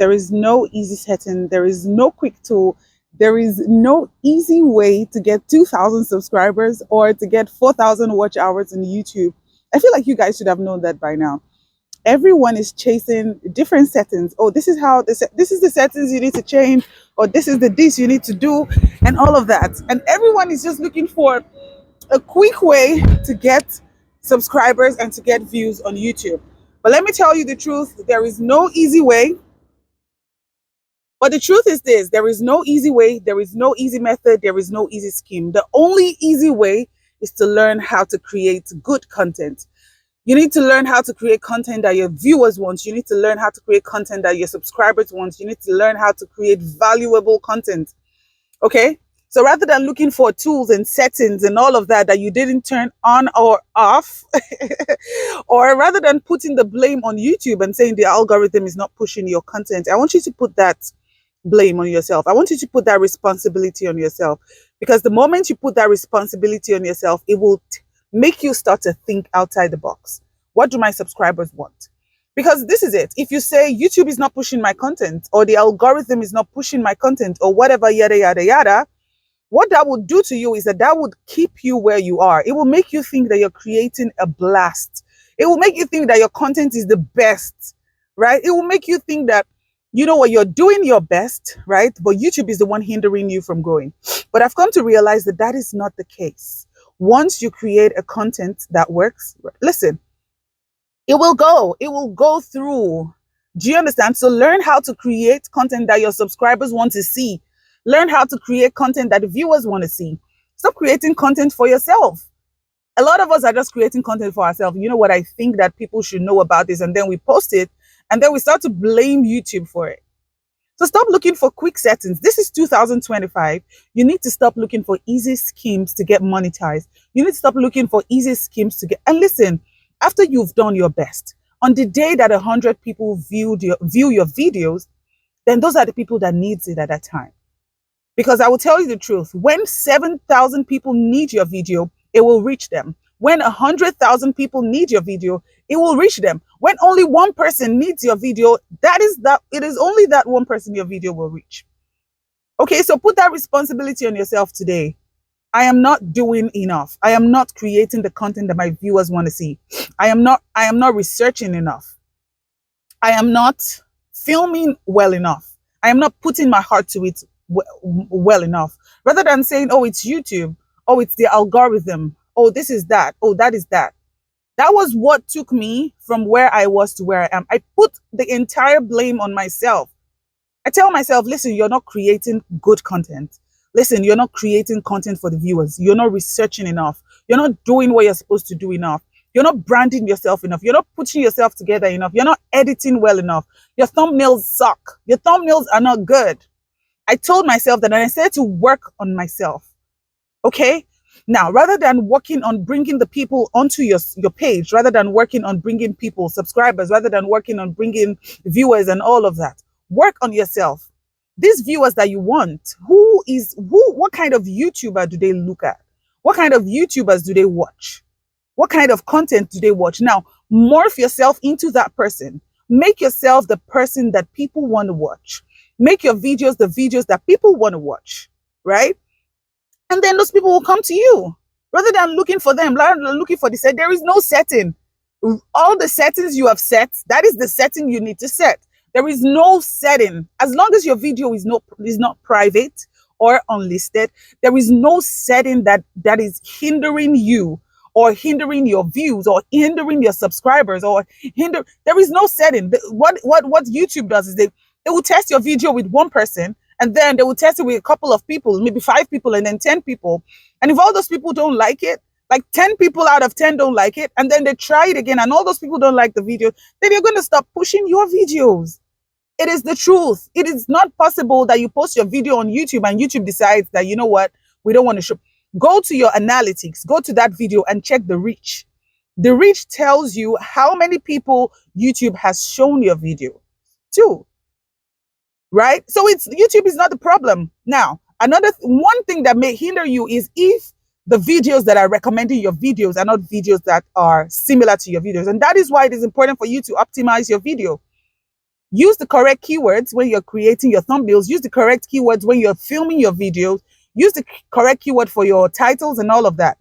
There is no easy setting. There is no quick tool. There is no easy way to get 2,000 subscribers or to get 4,000 watch hours in YouTube. I feel like you guys should have known that by now. Everyone is chasing different settings. Oh, this is how this is the settings you need to change, or this is the this you need to do, and all of that. And everyone is just looking for a quick way to get subscribers and to get views on YouTube. But let me tell you the truth, there is no easy way. But the truth is this, there is no easy way, there is no easy method, there is no easy scheme. The only easy way is to learn how to create good content. You need to learn how to create content that your viewers want. You need to learn how to create content that your subscribers want. You need to learn how to create valuable content. Okay? So rather than looking for tools and settings and all of that you didn't turn on or off, or rather than putting the blame on YouTube and saying the algorithm is not pushing your content, I want you to put that blame on yourself. I want you to put that responsibility on yourself, because the moment you put that responsibility on yourself, it will make you start to think outside the box. What do my subscribers want? Because this is it. If you say YouTube is not pushing my content, or the algorithm is not pushing my content, or whatever, yada, yada, yada, what that will do to you is that would keep you where you are. It will make you think that you're creating a blast. It will make you think that your content is the best, right? It will make you think that, you know what, you're doing your best, right? But YouTube is the one hindering you from growing. But I've come to realize that that is not the case. Once you create a content that works, listen, it will go through. Do you understand? So learn how to create content that your subscribers want to see. Learn how to create content that the viewers want to see. Stop creating content for yourself. A lot of us are just creating content for ourselves. You know what, I think that people should know about this, and then we post it, and then we start to blame YouTube for it. So stop looking for quick settings. This is 2025. You need to stop looking for easy schemes to get monetized. You need to stop looking for easy schemes to get, and listen, after you've done your best, on the day that 100 people view your videos, then those are the people that needs it at that time. Because I will tell you the truth, when 7,000 people need your video, it will reach them. When 100,000 people need your video, it will reach them. When only one person needs your video, it is only that one person your video will reach. Okay, so put that responsibility on yourself today. I am not doing enough. I am not creating the content that my viewers want to see. I am not researching enough. I am not filming well enough. I am not putting my heart to it well enough. Rather than saying, oh, it's YouTube, oh, it's the algorithm, oh, this is that, oh, that is that. That was what took me from where I was to where I am. I put the entire blame on myself. I tell myself, listen, you're not creating good content. Listen, you're not creating content for the viewers. You're not researching enough. You're not doing what you're supposed to do enough. You're not branding yourself enough. You're not putting yourself together enough. You're not editing well enough. Your thumbnails suck. Your thumbnails are not good. I told myself that, and I said to work on myself. Okay? Now, rather than working on bringing the people onto your page, rather than working on bringing people, subscribers, rather than working on bringing viewers and all of that, work on yourself. These viewers that you want, what kind of YouTuber do they look at? What kind of YouTubers do they watch? What kind of content do they watch? Now, morph yourself into that person. Make yourself the person that people want to watch. Make your videos the videos that people want to watch, right? And then those people will come to you. Rather than looking for them, rather than looking for the set, there is no setting. All the settings you have set, that is the setting you need to set. There is no setting. As long as your video is not private or unlisted, there is no setting that is hindering you or hindering your views or hindering your subscribers or there is no setting. What YouTube does is they will test your video with one person, and then they will test it with a couple of people, maybe 5 people, and then 10 people. And if all those people don't like it, like 10 people out of 10 don't like it, and then they try it again and all those people don't like the video, then you're going to stop pushing your videos. It is the truth. It is not possible that you post your video on YouTube and YouTube decides that, you know what, we don't want to show. Go to your analytics, go to that video and check the reach. The reach tells you how many people YouTube has shown your video to, right? So YouTube is not the problem. Now, one thing that may hinder you is if the videos that are recommending your videos are not videos that are similar to your videos. And that is why it is important for you to optimize your video. Use the correct keywords when you're creating your thumbnails. Use the correct keywords when you're filming your videos. Use the correct keyword for your titles and all of that.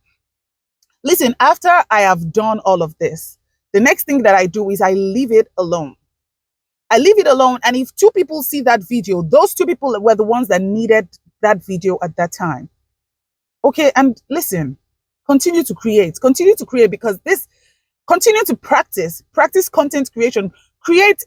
Listen, after I have done all of this, the next thing that I do is I leave it alone. I leave it alone. And if two people see that video, those two people were the ones that needed that video at that time. Okay. And listen, continue to create because this, continue to practice content creation. Create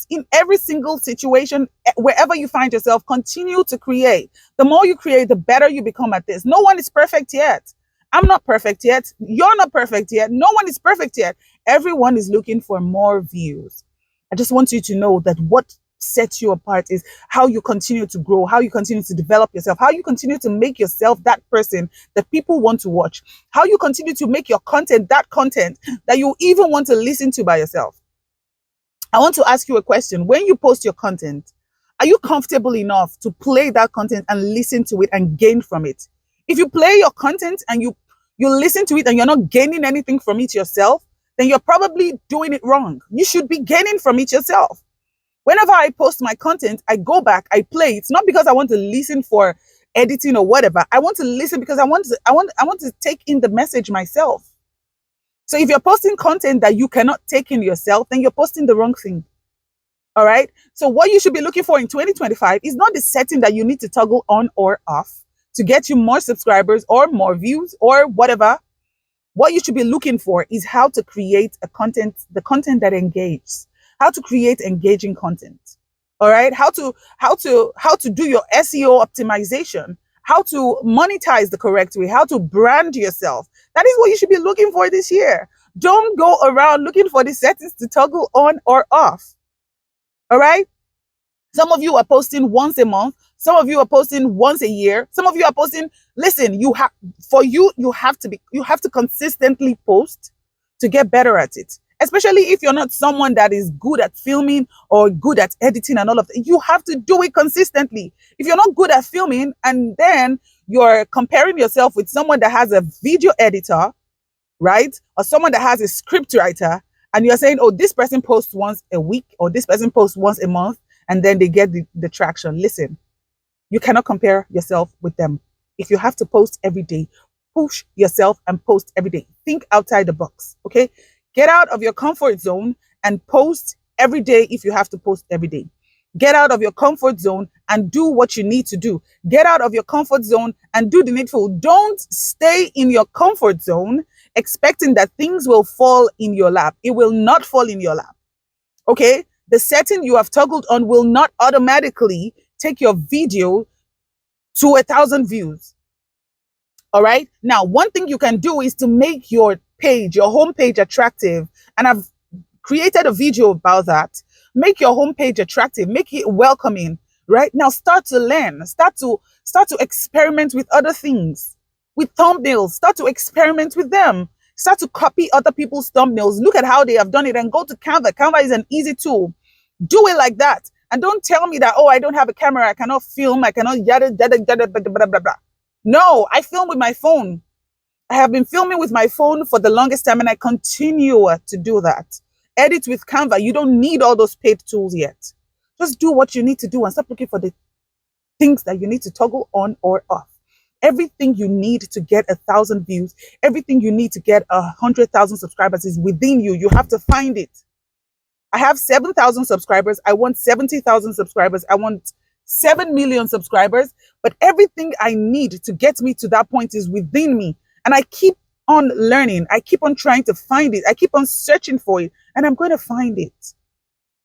in every single situation, wherever you find yourself, continue to create. The more you create, the better you become at this. No one is perfect yet. I'm not perfect yet. You're not perfect yet. No one is perfect yet. Everyone is looking for more views. I just want you to know that what sets you apart is how you continue to grow, how you continue to develop yourself, how you continue to make yourself that person that people want to watch, how you continue to make your content that content that you even want to listen to by yourself. I want to ask you a question. When you post your content, are you comfortable enough to play that content and listen to it and gain from it? If you play your content and you listen to it and you're not gaining anything from it yourself, then you're probably doing it wrong. You should be gaining from it yourself. Whenever I post my content, I go back, I play. It's not because I want to listen for editing or whatever. I want to listen because I want to take in the message myself. So if you're posting content that you cannot take in yourself, then you're posting the wrong thing. All right. So what you should be looking for in 2025 is not the setting that you need to toggle on or off to get you more subscribers or more views or whatever. What you should be looking for is how to create the content that engages, how to create engaging content. All right. How to do your SEO optimization, how to monetize the correct way, how to brand yourself. That is what you should be looking for this year. Don't go around looking for the settings to toggle on or off. All right. Some of you are posting once a month. Some of you are posting once a year. Some of you are posting. Listen, you have to consistently post to get better at it. Especially if you're not someone that is good at filming or good at editing and all of that. You have to do it consistently. If you're not good at filming and then you're comparing yourself with someone that has a video editor, right? Or someone that has a script writer, and you're saying, oh, this person posts once a week or this person posts once a month, and then they get the traction. Listen, you cannot compare yourself with them. If you have to post every day, push yourself and post every day. Think outside the box, okay? Get out of your comfort zone and post every day if you have to post every day. Get out of your comfort zone and do what you need to do. Get out of your comfort zone and do the needful. Don't stay in your comfort zone expecting that things will fall in your lap. It will not fall in your lap, okay? The setting you have toggled on will not automatically take your video to 1,000 views. All right. Now, one thing you can do is to make your page, your homepage attractive. And I've created a video about that. Make your homepage attractive, make it welcoming. Right now, start to learn, start to experiment with other things, with thumbnails, start to experiment with them. Start to copy other people's thumbnails. Look at how they have done it and go to Canva. Canva is an easy tool. Do it like that. And don't tell me that, oh, I don't have a camera, I cannot film, I cannot yada, yada, yada, blah, blah, blah, blah. No, I film with my phone. I have been filming with my phone for the longest time and I continue to do that. Edit with Canva. You don't need all those paid tools yet. Just do what you need to do and stop looking for the things that you need to toggle on or off. Everything you need to get 1,000 views, everything you need to get 100,000 subscribers is within you. You have to find it. I have 7,000 subscribers. I want 70,000 subscribers. I want 7 million subscribers. But everything I need to get me to that point is within me. And I keep on learning. I keep on trying to find it. I keep on searching for it. And I'm going to find it.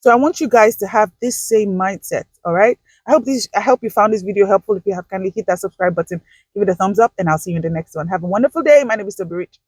So I want you guys to have this same mindset. All right. I hope you found this video helpful. If you have, kindly hit that subscribe button, give it a thumbs up, and I'll see you in the next one. Have a wonderful day. My name is thetobyrich.